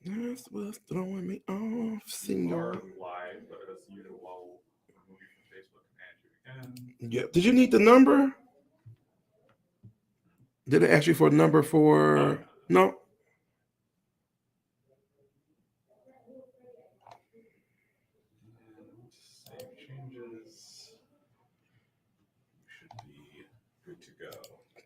That's what's throwing me off, Or senor. live, but as usual, while moving from Facebook and add you again. Yeah. Did you need the number? Did it ask you for a number Oh, for? no, no. No. And save changes. Should be good to go.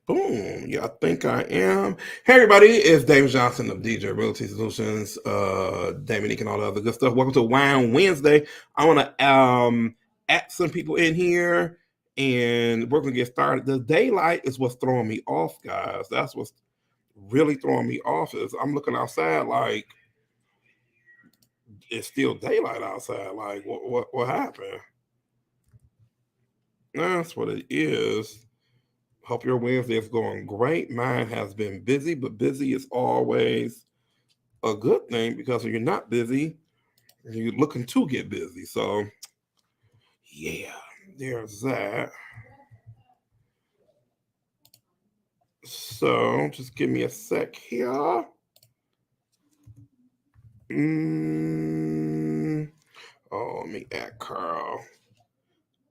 Boom. Yeah, I think I am. Hey, everybody. It's David Johnson of DJ Realty Solutions, Dominique, and all the other good stuff. Welcome to Wine Wednesday. I want to add some people in here, and we're going to get started. The daylight is what's throwing me off, guys. That's what's really throwing me off. Is I'm looking outside like it's still daylight outside. Like, what happened? That's what it is. Hope your Wednesday is going great. Mine has been busy, but busy is always a good thing because when you're not busy, you're looking to get busy. So, yeah, there's that. So, just give me a sec here. Mm, oh, let me add Carl.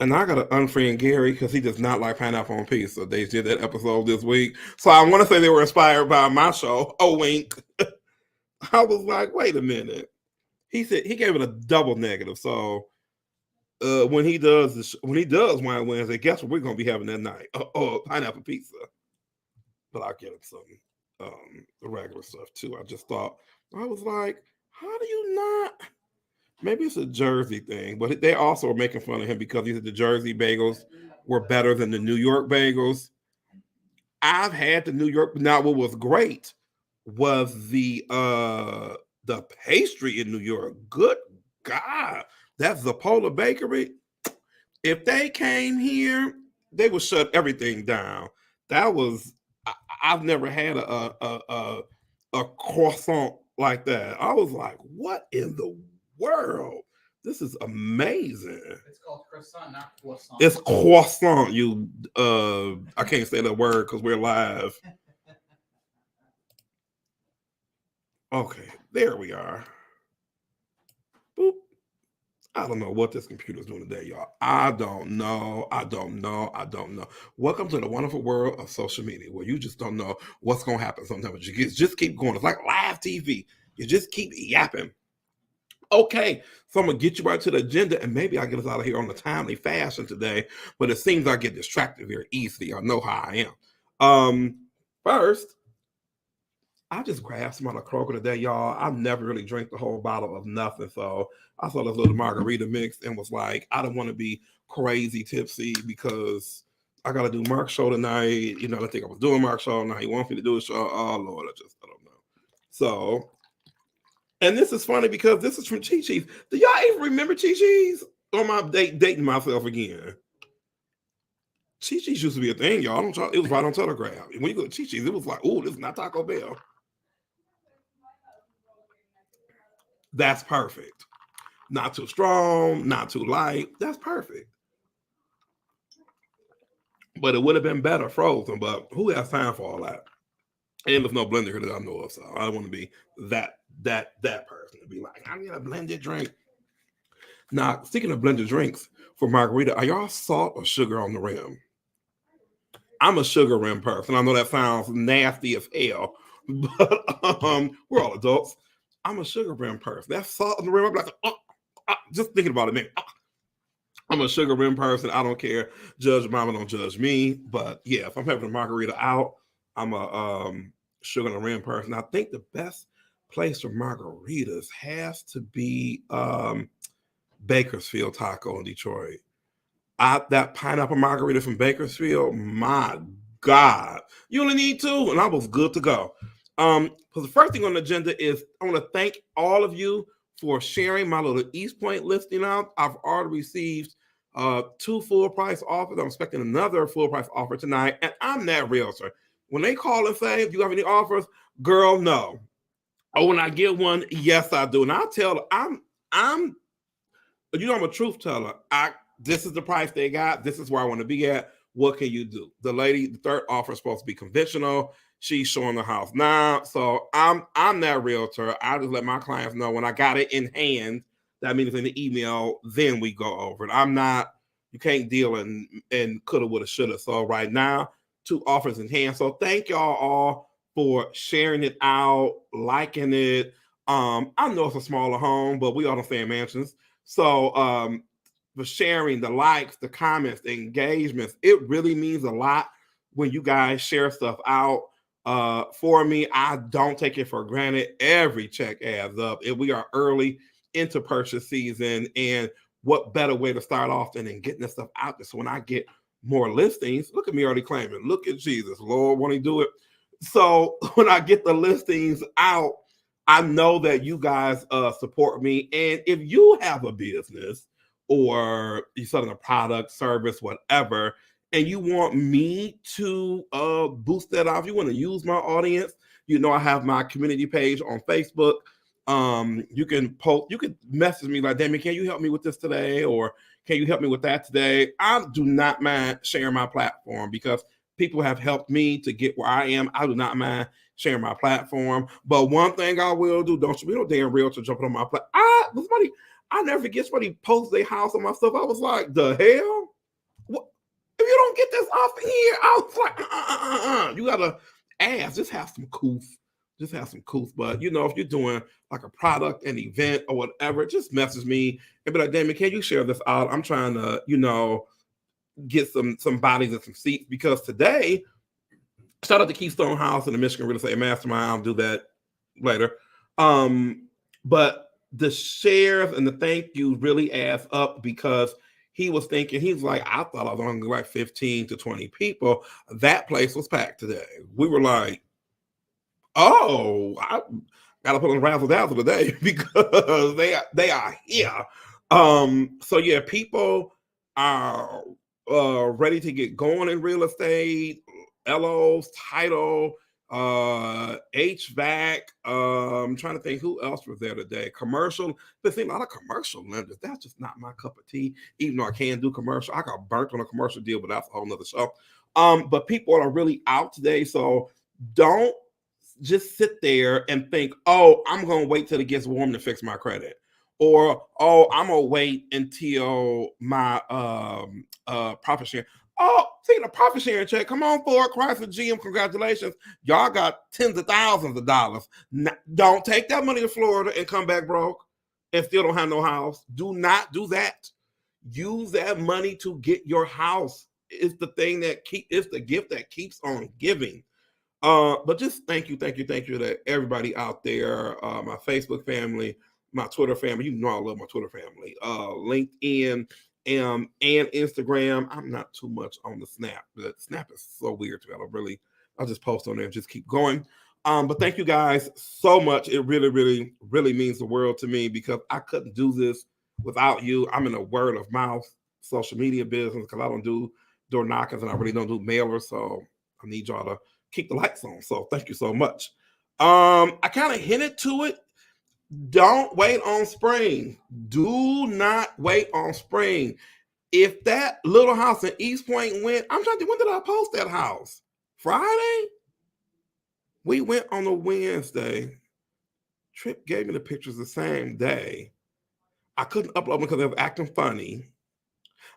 And I got to unfriend Gary because he does not like pineapple on pizza. They did that episode this week. So I want to say they were inspired by my show. Oh, wink. I was like, wait a minute. He said he gave it a double negative. So when he does Wine Wednesday, guess what we're gonna be having that night? Oh, pineapple pizza. But I'll get him some the regular stuff too. I just thought I was like, how do you not? Maybe it's a Jersey thing, but they also are making fun of him because he said the Jersey bagels were better than the New York bagels. I've had the New York. Now, what was great was the pastry in New York. Good God, that's the Polar Bakery. If they came here, they would shut everything down. That was I, I've never had a croissant like that. I was like, what in the world? This is amazing. It's called croissant, not croissant. It's croissant. I can't say the word because we're live. Okay, there we are. Boop. I don't know what this computer's doing today, y'all. I don't know. I don't know. I don't know. Welcome to the wonderful world of social media where you just don't know what's going to happen sometimes. But you just keep going. It's like live TV. You just keep yapping. Okay, so I'm going to get you right to the agenda and maybe I'll get us out of here on a timely fashion today. But it seems I get distracted very easily. I know how I am. First, I just grabbed some out of Kroger today, y'all. I never really drank the whole bottle of nothing. So I saw this little margarita mix and was like, I don't want to be crazy tipsy because I got to do Mark's show tonight. You know, I think I was doing Mark's show. Now he wants me to do a show. Oh, Lord, I don't know. So, and this is funny because this is from Chi Chi's. Do y'all even remember Chi Chi's? Or am I dating myself again? Chi Chi's used to be a thing, y'all. It was right on Telegraph. When you go to Chi Chi's, it was like, oh, this is not Taco Bell. That's perfect. Not too strong, not too light. That's perfect. But it would have been better frozen. But who has time for all that? And there's no blender here that I know of, so I don't want to be that person to be like, I need a blended drink. Now, speaking of blended drinks for margarita, are y'all salt or sugar on the rim? I'm a sugar rim person. I know that sounds nasty as hell, but we're all adults. I'm a sugar rim person. That's salt on the rim. I'm like, just thinking about it, man. I'm a sugar rim person. I don't care. Judge mama, don't judge me. But yeah, if I'm having a margarita out, I'm a sugar on the rim person. I think the best place for margaritas has to be Bakersfield Taco in Detroit. That pineapple margarita from Bakersfield, my God. You only need two, and I was good to go. So the first thing on the agenda is I want to thank all of you for sharing my little East Point listing out. I've already received two full price offers. I'm expecting another full price offer tonight, and I'm that realtor. When they call and say, "Do you have any offers?" Girl, no. Oh, when I get one, yes, I do. And I tell her, I'm I'm a truth teller. This is the price they got. This is where I want to be at. What can you do? The third offer is supposed to be conventional. she's showing the house now. So I'm that realtor. I just let my clients know when I got it in hand. That means in the email, then we go over it. I'm not, you can't deal in coulda, woulda, shoulda. So right now, 2 offers in hand. So thank y'all all for sharing it out, liking it. I know it's a smaller home, but we all don't stay in mansions. So for sharing, the likes, the comments, the engagements, it really means a lot when you guys share stuff out for me. I don't take it for granted. Every check adds up. If we are early into purchase season, and what better way to start off than in getting this stuff out there? So when I get more listings, look at me already claiming, look at Jesus, Lord, won't he do it? So when I get the listings out, I know that you guys support me. And if you have a business or you're selling a product, service, whatever, and you want me to boost that off, you want to use my audience, you know, I have my community page on Facebook. You can post, you can message me like, Damien, can you help me with this today? Or can you help me with that today? I do not mind sharing my platform because people have helped me to get where I am. I do not mind sharing my platform. But one thing I will do, don't you be no damn realtor jumping on my platform. I never forget somebody post their house on my stuff. I was like, the hell? What? If you don't get this off of here, I was like, you gotta ask, just have some coof. Just have some coof. But you know, if you're doing like a product, an event, or whatever, just message me and be like, Damien, can you share this out? I'm trying to, you know, get some bodies and some seats because today, shout out to Keystone House and the Michigan Real Estate Mastermind. I'll do that later. But the shares and the thank you really adds up because he was thinking, he's like, I thought I was only like 15 to 20 people. That place was packed today. We were like, oh, I gotta put on razzle dazzle today because they are here. So yeah, people are ready to get going in real estate, LOs, title, HVAC. I'm trying to think who else was there today. Commercial, but see a lot of commercial lenders. That's just not my cup of tea. Even though I can do commercial, I got burnt on a commercial deal, but that's a whole nother show. But people are really out today, so don't just sit there and think, oh, I'm gonna wait till it gets warm to fix my credit. Or oh, I'm gonna wait until my profit share. Oh, see the profit sharing check. Come on, Ford, Chrysler, GM, congratulations. Y'all got tens of thousands of dollars. Don't take that money to Florida and come back broke and still don't have no house. Do not do that. Use that money to get your house. It's the thing that it's the gift that keeps on giving. But just thank you to everybody out there, my Facebook family, my Twitter family. You know I love my Twitter family. LinkedIn and Instagram. I'm not too much on the Snap. The Snap is so weird to me. I'll just post on there and just keep going. But thank you guys so much. It really means the world to me because I couldn't do this without you. I'm in a word of mouth social media business because I don't do door knockers and I really don't do mailers. So I need y'all to keep the lights on. So thank you so much. I kind of hinted to it. Don't wait on spring. Do not wait on spring. If that little house in East Point went, I'm trying to think, when did I post that house? Friday? We went on a Wednesday. Trip gave me the pictures the same day. I couldn't upload them because they were acting funny.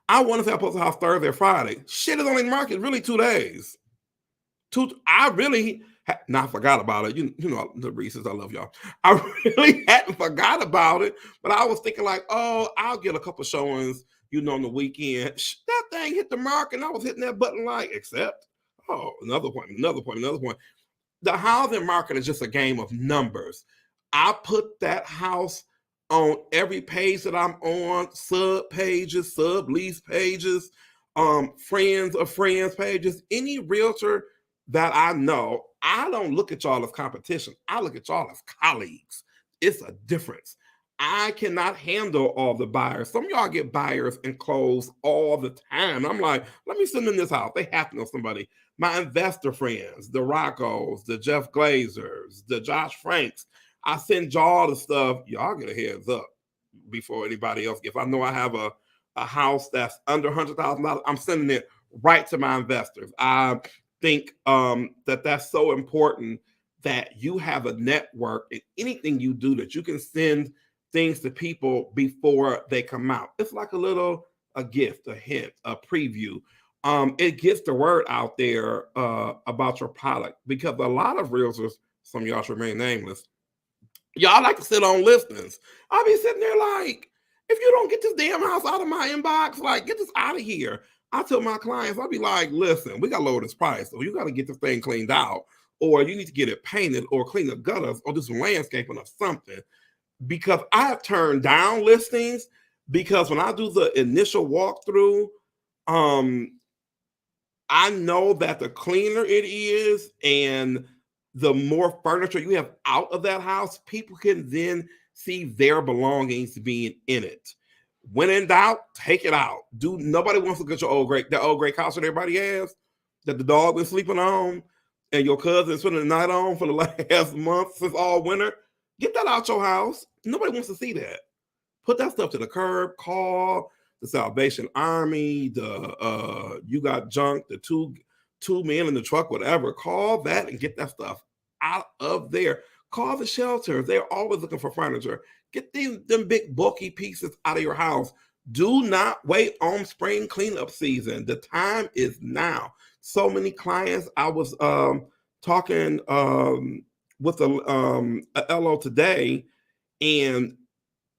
I want to say I posted the house Thursday or Friday. Shit is only market really 2 days. I really not forgot about it. You know the Reese's, I love y'all. I really hadn't forgot about it, but I was thinking like, oh, I'll get a couple showings, you know, on the weekend. That thing hit the mark, and I was hitting that button like, except, oh, another point. The housing market is just a game of numbers. I put that house on every page that I'm on, sub pages, sub lease pages, friends of friends pages, any realtor that I know. I don't look at y'all as competition. I look at y'all as colleagues. It's a difference. I cannot handle all the buyers. Some of y'all get buyers and close all the time. I'm like, let me send them this house. They have to know somebody. My investor friends, the Roccos, the Jeff Glazers, the Josh Franks. I send y'all the stuff. Y'all get a heads up before anybody else. If I know I have a house that's under $100,000, I'm sending it right to my investors. think that that's so important that you have a network in anything you do that you can send things to people before they come out. It's like a gift, a hint, a preview. It gets the word out there about your product because a lot of realtors, some of y'all should remain nameless, y'all like to sit on listings. I'll be sitting there like, if you don't get this damn house out of my inbox, like get this out of here. I tell my clients, I'll be like, listen, we got to lower this price. So you got to get this thing cleaned out, or you need to get it painted, or clean the gutters, or do some landscaping or something. Because I have turned down listings because when I do the initial walkthrough, I know that the cleaner it is and the more furniture you have out of that house, people can then see their belongings being in it. When in doubt, take it out. Nobody wants to get your that old gray couch that everybody has, that the dog been sleeping on, and your cousin spending the night on for the last month since all winter. Get that out your house. Nobody wants to see that. Put that stuff to the curb. Call the Salvation Army. The you got junk. The two men in the truck, whatever. Call that and get that stuff out of there. Call the shelters. They're always looking for furniture. Get them big bulky pieces out of your house. Do not wait on spring cleanup season. The time is now. So many clients. I was talking with a LO today, and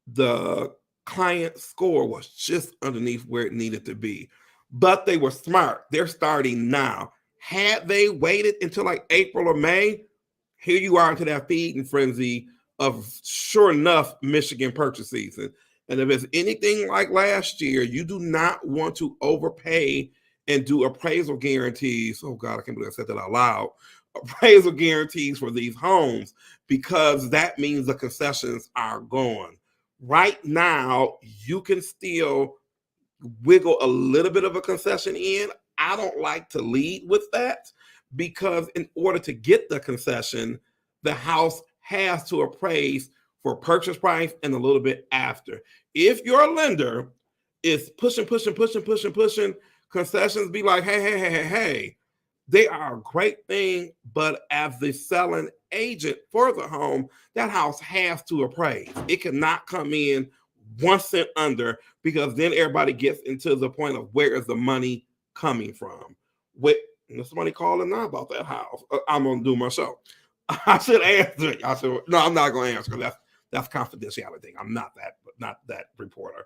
the client score was just underneath where it needed to be. But they were smart. They're starting now. Had they waited until like April or May, here you are into that feeding frenzy of, sure enough, Michigan purchase season. And if it's anything like last year, you do not want to overpay and do appraisal guarantees. Oh God, I can't believe I said that out loud. Appraisal guarantees for these homes, because that means the concessions are gone. Right now, you can still wiggle a little bit of a concession in. I don't like to lead with that, because in order to get the concession, the house has to appraise for purchase price and a little bit after. If your lender is pushing, concessions be like, hey, they are a great thing, but as the selling agent for the home, that house has to appraise. It cannot come in 1 cent under, because then everybody gets into the point of, where is the money coming from? There's somebody calling now about that house. I'm gonna do my show. I should answer it. No, I'm not gonna answer. That's confidentiality. I'm not that reporter.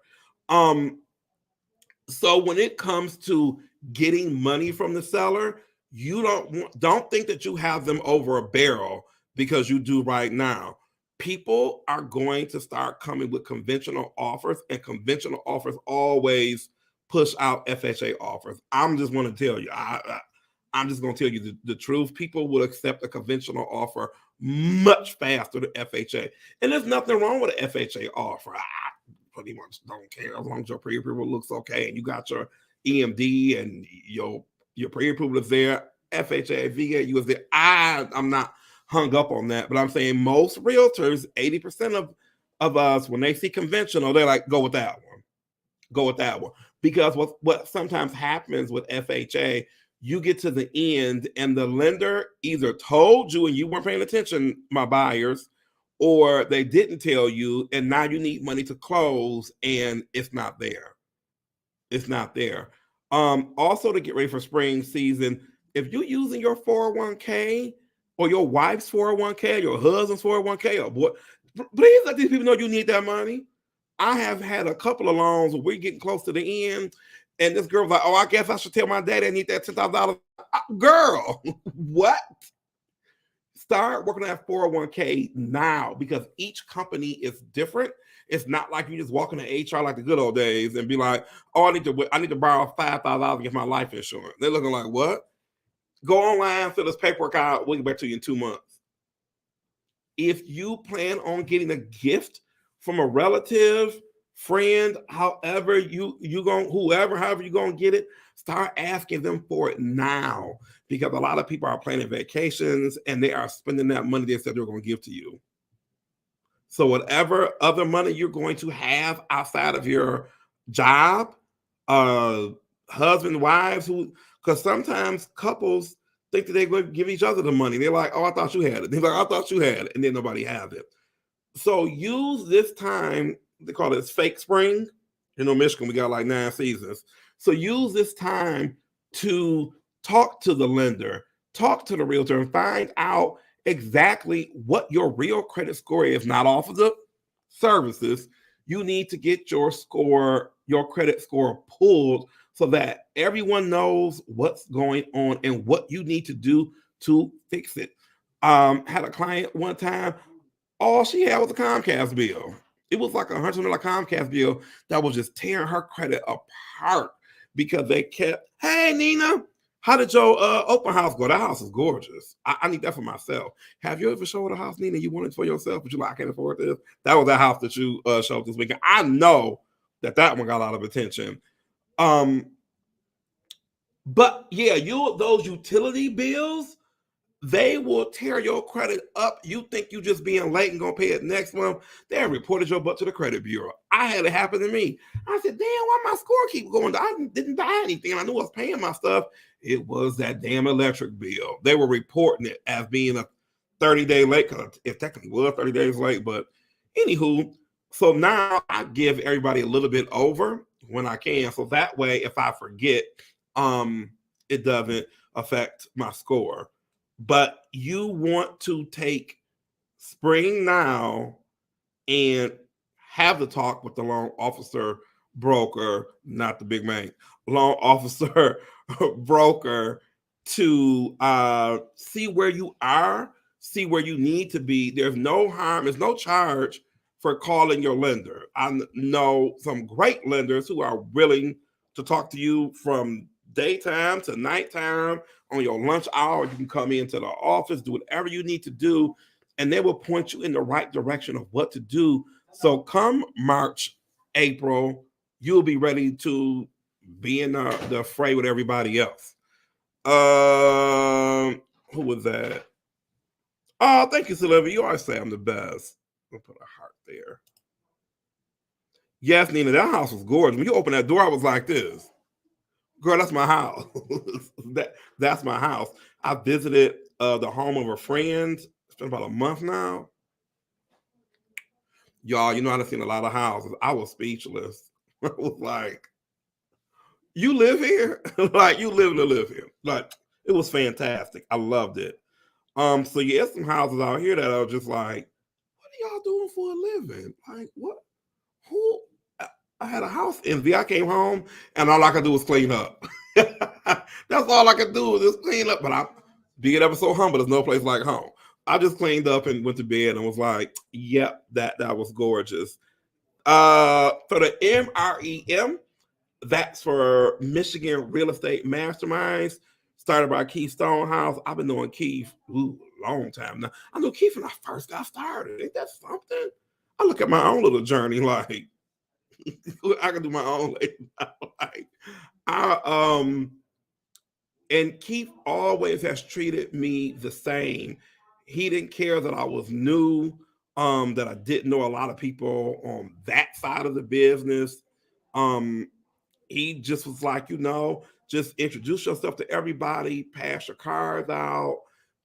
So when it comes to getting money from the seller, you don't think that you have them over a barrel, because you do right now. People are going to start coming with conventional offers, and conventional offers always push out FHA offers. I'm just going to tell you, I'm just going to tell you the truth. People will accept a conventional offer much faster than FHA. And there's nothing wrong with an FHA offer. I pretty much don't care, as long as your pre-approval looks okay and you got your EMD and your pre-approval is there. FHA, VA, you was there. I'm not hung up on that, but I'm saying most realtors, 80% of us, when they see conventional, they're like, go with that one. Because what sometimes happens with FHA, you get to the end and the lender either told you and you weren't paying attention, my buyers, or they didn't tell you, and now you need money to close and it's not there. Also, to get ready for spring season, if you're using your 401k or your wife's 401k, your husband's 401k, or what, please let these people know you need that money. I have had a couple of loans where we're getting close to the end, and this girl was like, oh, I guess I should tell my daddy I need that $10,000. Girl, what? Start working on that 401k now, because each company is different. It's not like you just walk into HR like the good old days and be like, oh, I need to borrow $5,000 to get my life insurance. They're looking like, what? Go online, fill this paperwork out. We'll get back to you in 2 months. If you plan on getting a gift from a relative, friend, however you gonna get it, start asking them for it now, because a lot of people are planning vacations and they are spending that money they said they're going to give to you. So whatever other money you're going to have outside of your job, husband, wives, because sometimes couples think that they're going to give each other the money. They're like, oh, I thought you had it. They're like, I thought you had it. And then nobody has it. So use this time, they call it fake spring. Michigan, we got like 9 seasons. So use this time to talk to the lender, talk to the realtor, and find out exactly what your real credit score is, not off of the services. You need to get your credit score pulled so that everyone knows what's going on and what you need to do to fix it. Had a client one time, all she had was a Comcast bill. It was like $100 Comcast bill that was just tearing her credit apart because they kept, hey, Nina, how did your open house go? That house is gorgeous. I need that for myself. Have you ever showed a house, Nina, you wanted for yourself, but you're like, I can't afford this? That was that house that you showed this weekend. I know that one got a lot of attention. But yeah, those utility bills, they will tear your credit up. You think you just being late and gonna pay it next month. They reported your butt to the credit bureau. I had it happen to me. I said, damn, why my score keep going down? I didn't buy anything. I knew I was paying my stuff. It was that damn electric bill. They were reporting it as being a 30-day late, because it technically was 30 days late. But anywho, so now I give everybody a little bit over when I can. So that way, if I forget, it doesn't affect my score. But you want to take spring now and have the talk with the loan officer broker, not the big man, loan officer broker, to see where you are, see where you need to be. There's no harm, there's no charge for calling your lender. I know some great lenders who are willing to talk to you from daytime to nighttime. On your lunch hour, you can come into the office, do whatever you need to do, and they will point you in the right direction of what to do. So come March, April, you'll be ready to be in the fray with everybody else. Who was that? Oh, thank you, Sylvia. You always say I'm the best. I'll put a heart there. Yes, Nina, that house was gorgeous. When you open that door, I was like this. Girl, that's my house. That's my house. I visited the home of a friend. It's been about a month now. Y'all, I've seen a lot of houses. I was speechless. I was like, you live here? Like, you live here. Like, it was fantastic. I loved it. So yeah, some houses out here that are just like, what are y'all doing for a living? Like, what? Who? I had a house envy. I came home and all I could do was clean up. That's all I could do was just clean up. But I, being ever so humble, there's no place like home. I just cleaned up and went to bed and was like, yep, that was gorgeous. For the MREM, that's for Michigan Real Estate Masterminds, started by Keith Stonehouse. I've been knowing Keith a long time now. I knew Keith when I first got started. Ain't that something? I look at my own little journey like, I can do my own like and Keith always has treated me the same. He didn't care that I was new, that I didn't know a lot of people on that side of the business. He just was like, just introduce yourself to everybody, pass your cards out,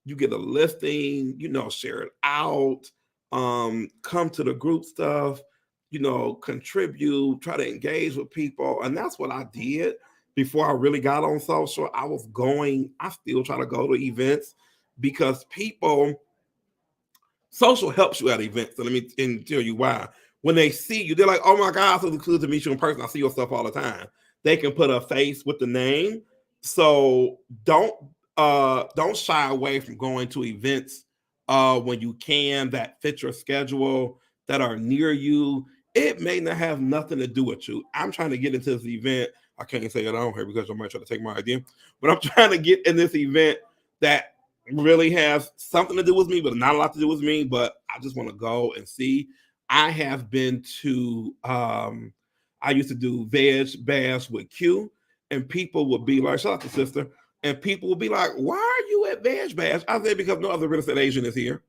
you get a listing, share it out, come to the group stuff, contribute, try to engage with people. And that's what I did before I really got on social. I still try to go to events because social helps you at events. So let me tell you why. When they see you, they're like, oh my God, so it's good to meet you in person. I see your stuff all the time. They can put a face with the name. So don't shy away from going to events when you can, that fit your schedule, that are near you. It may not have nothing to do with you. I'm trying to get into this event. I can't say it on here because I might try to take my idea, but I'm trying to get in this event that really has something to do with me, but not a lot to do with me. But I just want to go and see. I have been to I used to do Veg Bash with Q, and people would be like, shout out to sister, and people would be like, why are you at Veg Bash? I said, because no other real estate agent is here.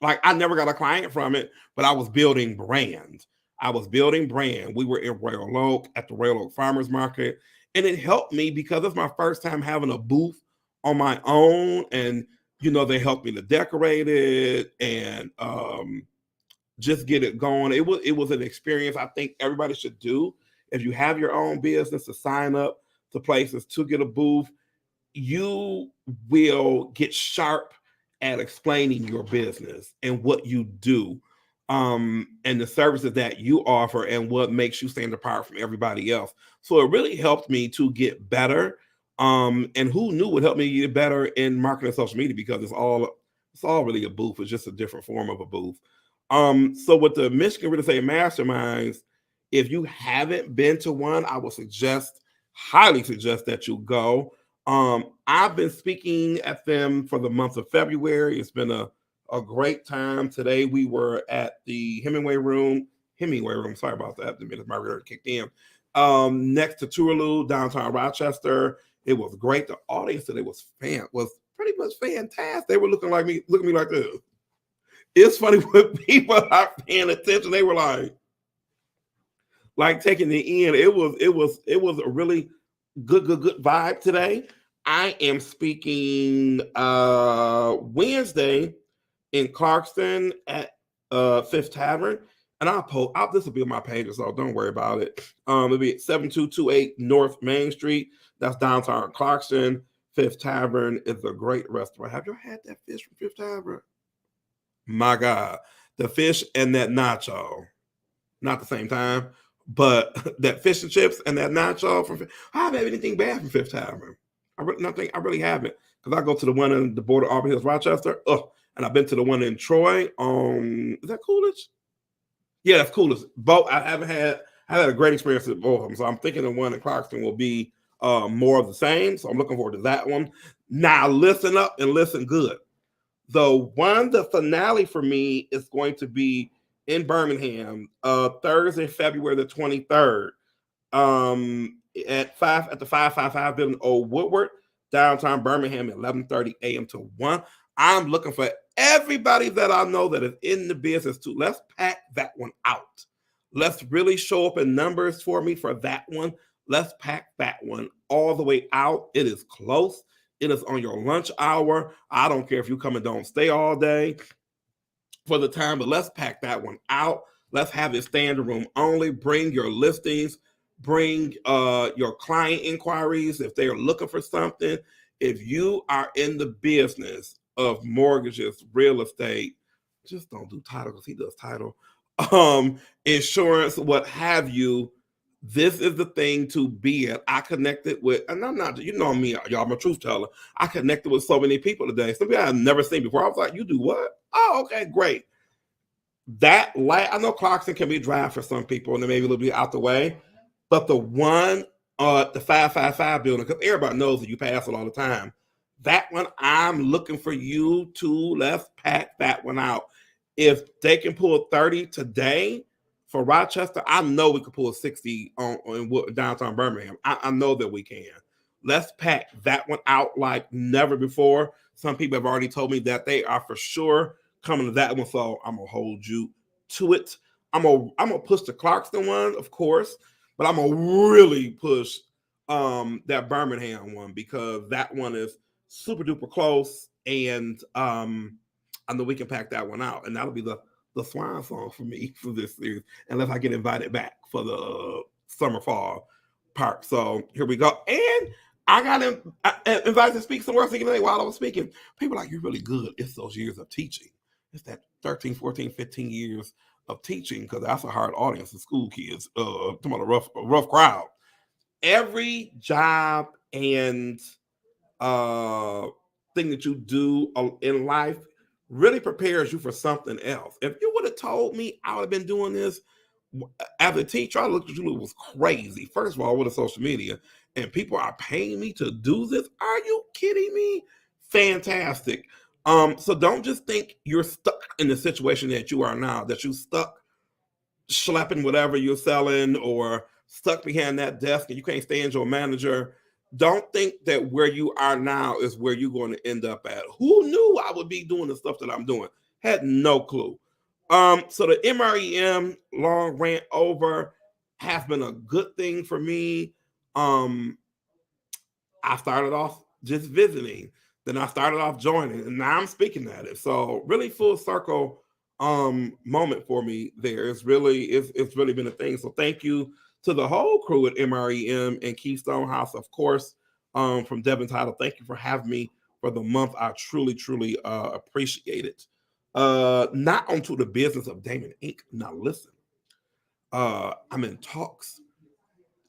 Like, I never got a client from it, but I was building brand. We were in Royal Oak at the Royal Oak Farmers Market, and it helped me because it's my first time having a booth on my own, and they helped me to decorate it and just get it going. It was an experience I think everybody should do. If you have your own business, to sign up to places to get a booth, you will get sharp at explaining your business and what you do, and the services that you offer and what makes you stand apart from everybody else. So it really helped me to get better. And who knew would help me get better in marketing social media, because it's all really a booth. It's just a different form of a booth. So with the Michigan Real Estate Masterminds, if you haven't been to one, I would highly suggest that you go. I've been speaking at them for the month of February. It's been a great time. Today we were at the Hemingway Room. Sorry about that. The minute my radar kicked in. Next to Touraloo, downtown Rochester. It was great. The audience today was pretty much fantastic. They were looking at me like this. It's funny when people are paying attention. They were like taking it in. It was a really good vibe today. I am speaking Wednesday in Clarkston at Fifth Tavern, and this will be on my page, so don't worry about it. It'll be at 7228 North Main Street. That's downtown Clarkston. Fifth Tavern is a great restaurant. Have you had that fish from Fifth Tavern? My God, the fish and that nacho, not the same time, but that fish and chips and that nacho I haven't had anything bad from Fifth Tavern. I really haven't, because I go to the one in the border, Auburn Hills, Rochester. And I've been to the one in Troy. Is that Coolidge? Yeah, that's Coolidge. Both I had a great experience with both of them. So I'm thinking the one in Clarkston will be more of the same. So I'm looking forward to that one. Now listen up and listen good. The finale for me is going to be in Birmingham, Thursday, February the 23rd, at the 555 building, Old Woodward, downtown Birmingham, at 11:30 a.m. to 1. I'm looking for everybody that I know that is in the business to let's pack that one out. Let's really show up in numbers for me for that one. Let's pack that one all the way out. It is close. It is on your lunch hour. I don't care if you come and don't stay all day for the time, but let's pack that one out. Let's have it standing room only. Bring your listings. Bring your client inquiries if they are looking for something. If you are in the business of mortgages, real estate, just don't do title, because he does title, insurance, what have you. This is the thing to be at. I connected with, and I'm not, me, y'all, I'm a truth teller. I connected with so many people today. Some people I've never seen before. I was like, you do what? Oh, okay, great. I know Clarkston can be dry for some people, and they maybe a little bit out the way, but the one, the 555 building, because everybody knows that you pass it all the time. That one, I'm looking for you to let's pack that one out. If they can pull 30 today for Rochester, I know we could pull 60 on downtown Birmingham. I know that we can. Let's pack that one out like never before. Some people have already told me that they are for sure coming to that one, so I'm gonna hold you to it. I'm gonna push the Clarkston one, of course, but I'm gonna really push that Birmingham one, because that one is super duper close, and I know we can pack that one out, and that'll be the swan song for me for this series, unless I get invited back for the summer fall part. So here we go. And I got invited to speak somewhere else while I was speaking. People are like, you're really good. It's those years of teaching. It's that 13, 14, 15 years of teaching, because that's a hard audience of school kids. Talking about a rough crowd. Every job and thing that you do in life really prepares you for something else. If you would have told me I would have been doing this as a teacher, I looked at you, it was crazy. First of all, with the social media, and people are paying me to do this. Are you kidding me? Fantastic. So don't just think you're stuck in the situation that you are now, that you stuck schlepping whatever you're selling, or stuck behind that desk and you can't stand your manager. Don't think that where you are now is where you're going to end up at. Who knew I would be doing the stuff that I'm doing? Had no clue. So the MREM, long rant over, has been a good thing for me. I started off just visiting. Then I started off joining, and now I'm speaking at it. So really full circle moment for me there. It's really been a thing. So thank you to the whole crew at MREM and Keystone House, of course, from Devin Title. Thank you for having me for the month. I truly appreciate it. Not onto the business of Damon Inc. Now listen, I'm in talks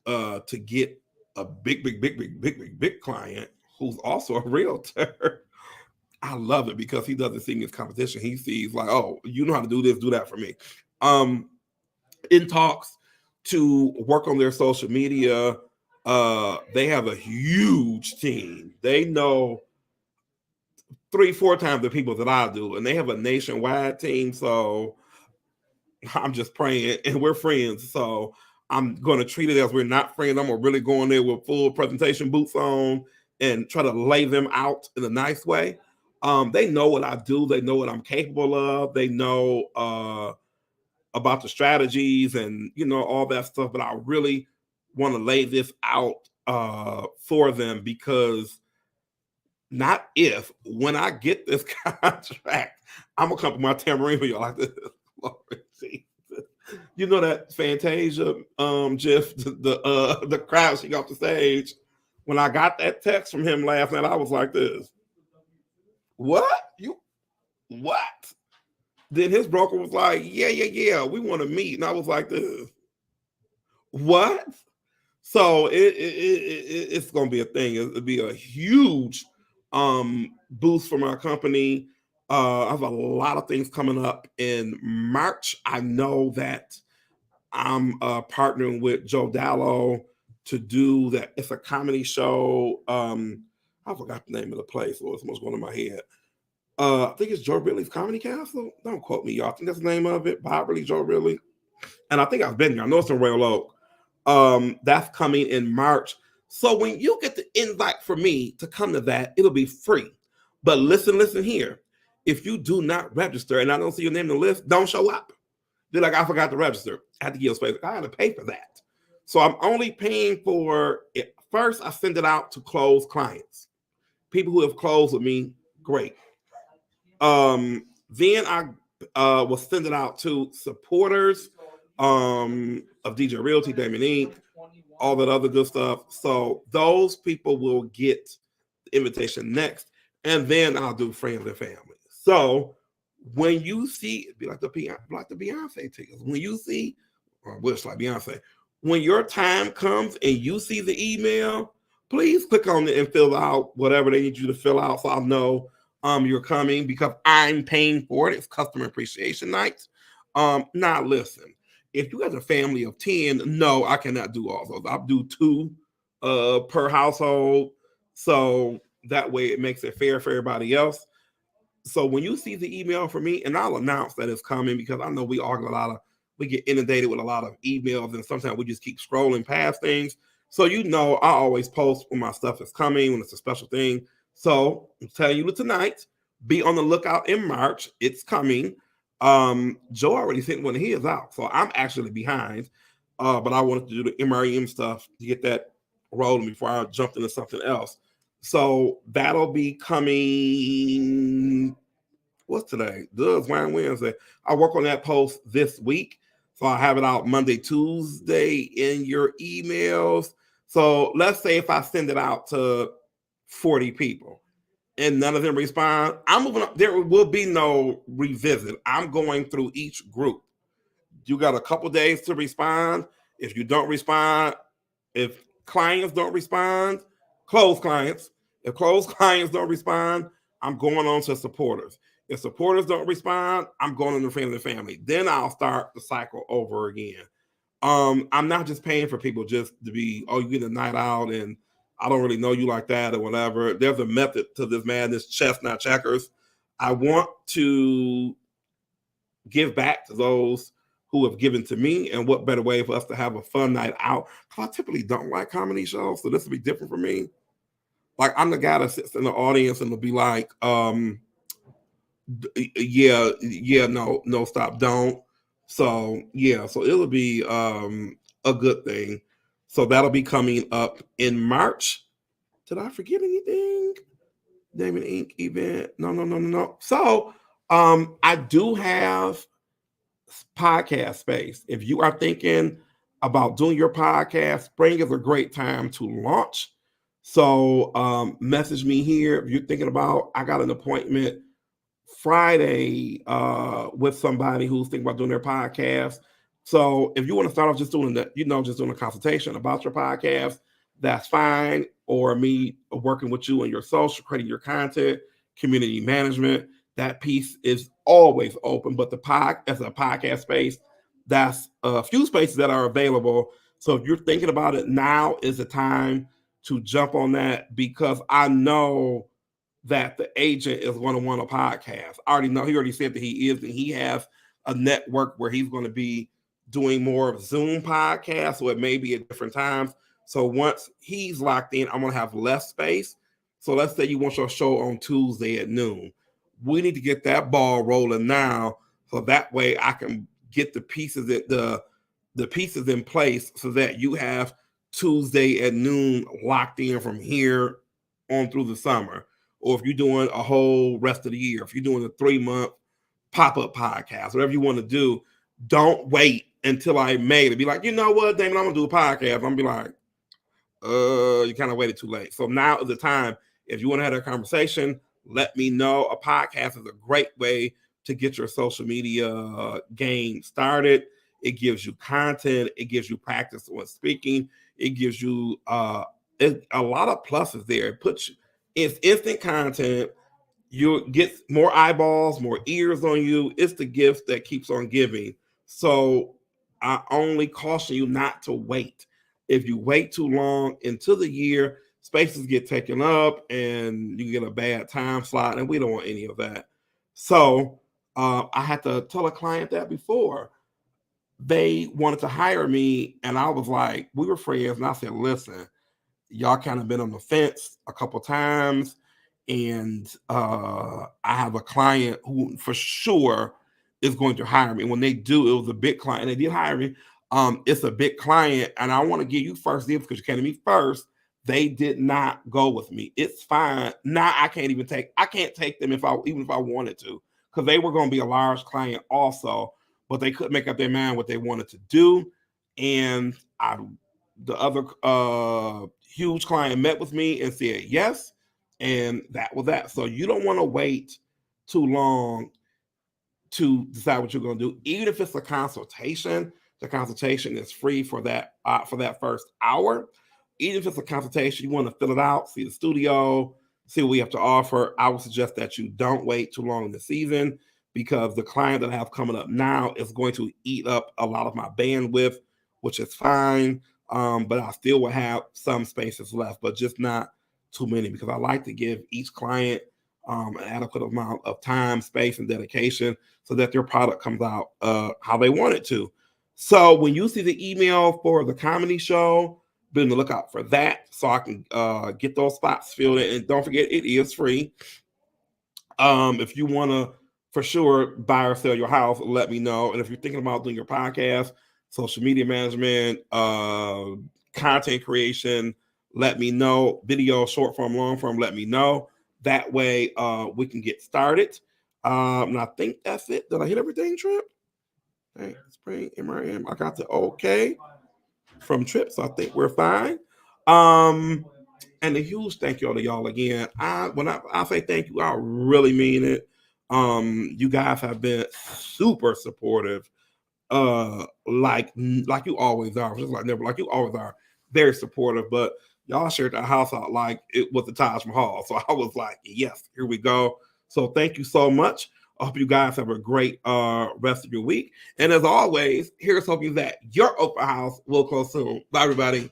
to get a big client who's also a realtor. I love it because he doesn't see me as competition. He sees like, oh, you know how to do this, do that for me. In talks to work on their social media. They have a huge team. They know 3-4 times the people that I do, and they have a nationwide team. So I'm just praying, and we're friends. So I'm going to treat it as we're not friends. I'm going to really go in there with full presentation boots on and try to lay them out in a nice way. They know what I do. They know what I'm capable of. They know about the strategies and, you know, all that stuff. But I really want to lay this out for them because not if, when I get this contract, I'm going to come with my tambourine for y'all like this. Lord Jesus. You know that Fantasia GIF, the crowd she got off the stage. When I got that text from him last night, I was like this. What? What? Then his broker was like, yeah, we want to meet. And I was like this. What? So it's going to be a thing. It'll be a huge boost for my company. I have a lot of things coming up in March. I know that I'm partnering with Joe Dallo to do that. It's a comedy show. I forgot the name of the place. So it's almost going to my head. I think it's Joe Ridley's Comedy Castle. Don't quote me, y'all. I think that's the name of it. Bob Ridley, Joe Ridley. And I think I've been there. I know it's in Royal Oak. That's coming in March. So when you get the invite for me to come to that, it'll be free. But listen here. If you do not register and I don't see your name on the list, don't show up. They're like, I forgot to register. I had to give space. I had to pay for that. So I'm only paying for it. First, I send it out to closed clients. People who have closed with me, great. Then I will send it out to supporters of DJ Realty, Damon Inc., all that other good stuff. So those people will get the invitation next. And then I'll do friends and family. So when you see, it'd be like the Beyonce tickets. When you see, or wish like Beyonce, when your time comes and you see the email, please click on it and fill out whatever they need you to fill out so I'll know you're coming because I'm paying for it. It's customer appreciation night. Now listen, if you got a family of 10, no, I cannot do all those. I'll do 2 per household. So that way it makes it fair for everybody else. So when you see the email from me, and I'll announce that it's coming because I know we get inundated with a lot of emails and sometimes we just keep scrolling past things. So you know I always post when my stuff is coming, when it's a special thing. So I'm telling you tonight, be on the lookout in March. It's coming. Joe already sent one of his out. So I'm actually behind. But I wanted to do the MREM stuff to get that rolling before I jumped into something else. So that'll be coming. What's today? Does Wednesday. I work on that post this week. So I have it out Monday, Tuesday in your emails. So let's say if I send it out to 40 people and none of them respond, I'm moving up. There will be no revisit. I'm going through each group. You got a couple days to respond. If you don't respond, if clients don't respond, closed clients. If closed clients don't respond, I'm going on to supporters. If supporters don't respond, I'm going on to friends and family. Then I'll start the cycle over again. I'm not just paying for people just to be, oh, you get a night out and I don't really know you like that or whatever. There's a method to this madness, chess, not checkers. I want to give back to those who have given to me, and what better way for us to have a fun night out? Because I typically don't like comedy shows, so this will be different for me. Like I'm the guy that sits in the audience and will be like, no, stop, don't. So yeah, so it'll be a good thing. So that'll be coming up in March. Did I forget anything? Damon Inc. event. No. So I do have podcast space. If you are thinking about doing your podcast, spring is a great time to launch. So message me here if you're thinking about, I got an appointment Friday with somebody who's thinking about doing their podcast. So if you want to start off just doing that, just doing a consultation about your podcast, that's fine. Or me working with you on your social, creating your content, community management, that piece is always open. But as a podcast space, that's a few spaces that are available. So if you're thinking about it, now is the time to jump on that, because I know that the agent is going to want a podcast. I already know, he already said that he is, and he has a network where he's going to be doing more of Zoom podcasts, so it may be at different times. So once he's locked in, I'm going to have less space. So let's say you want your show on Tuesday at noon. We need to get that ball rolling now, so that way I can get the pieces the pieces in place so that you have Tuesday at noon locked in from here on through the summer. Or if you're doing a whole rest of the year, if you're doing a 3-month pop-up podcast, whatever you want to do, don't wait until I made it. Be like, you know what, Damon, I'm gonna do a podcast. I'm gonna be like, you kind of waited too late. So now is the time. If you want to have that conversation, let me know. A podcast is a great way to get your social media game started. It gives you content. It gives you practice on speaking. It gives you a lot of pluses there. It's instant content. You get more eyeballs, more ears on you. It's the gift that keeps on giving. So I only caution you not to wait. If you wait too long into the year, spaces get taken up and you get a bad time slot, and we don't want any of that. So I had to tell a client that before. They wanted to hire me, and I was like, we were friends, and I said, listen, y'all kind of been on the fence a couple times, and I have a client who for sure is going to hire me. When they do, it was a big client. They did hire me. It's a big client, and I want to give you first dibs because you came to me first. They did not go with me. It's fine. Now I can't take them even if I wanted to, because they were going to be a large client also, but they couldn't make up their mind what they wanted to do. And the other huge client met with me and said yes, and that was that. So you don't want to wait too long to decide what you're going to do. Even if it's a consultation, the consultation is free for that first hour. Even if it's a consultation, you want to fill it out, see the studio, see what we have to offer. I would suggest that you don't wait too long in the season, because the client that I have coming up now is going to eat up a lot of my bandwidth, which is fine. But I still will have some spaces left, but just not too many, because I like to give each client an adequate amount of time, space, and dedication so that their product comes out how they want it to. So when you see the email for the comedy show, be on the lookout for that so I can get those spots filled in. And don't forget, it is free. If you want to, for sure, buy or sell your house, let me know. And if you're thinking about doing your podcast, social media management, content creation, let me know. Video, short form, long form, let me know. That way we can get started. And I think that's it. Did I hit everything, Trip? Hey, spring MRM. I got the okay from Trip, so I think we're fine. And a huge thank you to y'all again. When I say thank you, I really mean it. You guys have been super supportive, like you always are. Just like never, like you always are, very supportive. But y'all shared the house out like it was the Taj Mahal. So I was like, yes, here we go. So thank you so much. I hope you guys have a great rest of your week. And as always, here's hoping that your open house will close soon. Bye, everybody.